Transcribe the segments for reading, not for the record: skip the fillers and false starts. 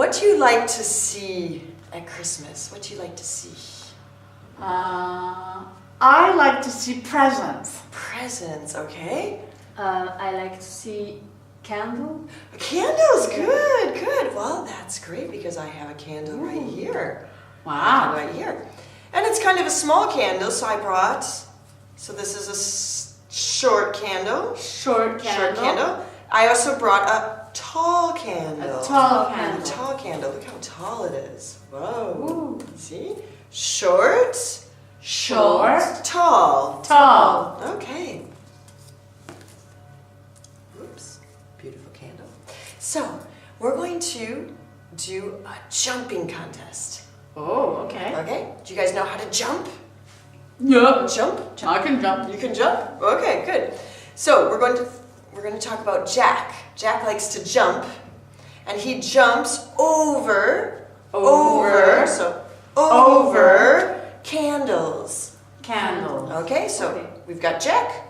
what do you like to see at Christmas? What do you like to see? I like to see presents. Presents, okay. I like to see candle. Candles, good, good. Well, that's great because I have a candle right here. Wow. Right here. And it's kind of a small candle, so I brought, so this is a short candle. Short candle. Short candle. I also brought a tall candle. A tall candle. A tall candle. Look how tall it is. Whoa. Ooh. See? Short. Short. Tall. Tall. Okay. Oops. Beautiful candle. So, we're going to do a jumping contest. Oh, okay. Okay? Do you guys know how to jump? Yeah. Jump? I can jump. You can jump? Okay, good. So, we're going to talk about Jack. Jack likes to jump, and he jumps over candles. Candle. Okay, so we've got Jack.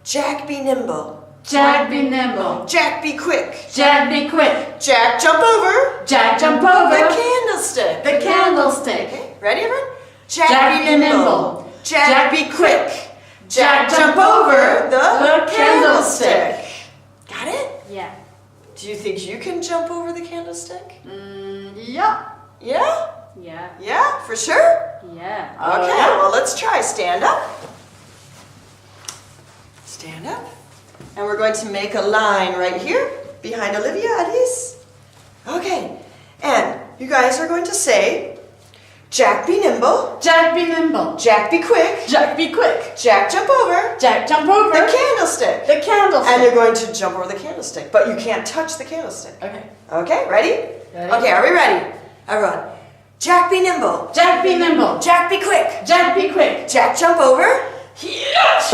Jack be nimble. Jack be nimble. Jack be quick. Jack be quick. Jack jump over Jack jump over the candlestick. the candlestick. Okay, ready everyone? Jack be nimble. Jack be quick. Jack jump over the candlestick. Got it? Yeah. Do you think you can jump over the candlestick? Yeah. Yeah? Yeah. Yeah, for sure? Yeah. Okay, yeah. well let's try. Stand up. Stand up. And we're going to make a line right here behind Olivia, Alice. Okay, and you guys are going to say, Jack be nimble. Jack be nimble. Jack be quick. Jack be quick. Jack jump over Jack jump over the candlestick. the candlestick. And you're going to jump over the candlestick, but you can't touch the candlestick. Okay. Okay, ready? Ready. Okay, are we ready? Everyone. Jack be nimble. Jack be nimble. Jack be quick. Jack be quick. Jack jump over. Yes.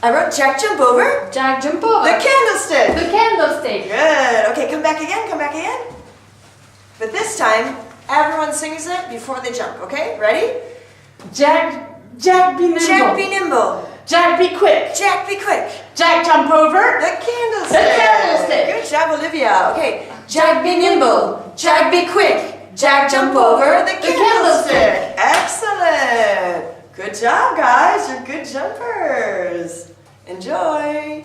I wrote Jack jump over Jack jump over the candlestick. the candlestick. Good. Okay, come back again, come back again. But this time, everyone sings it before they jump, okay? Ready? Jack be nimble. Jack be nimble. Jack be quick. Jack be quick. Jack jump over The candlestick. the candlestick. Good job, Olivia. Okay. Jack be nimble. Jack be quick. Jack jump over the candlestick. Excellent. Good job, guys. You're good jumpers. Enjoy.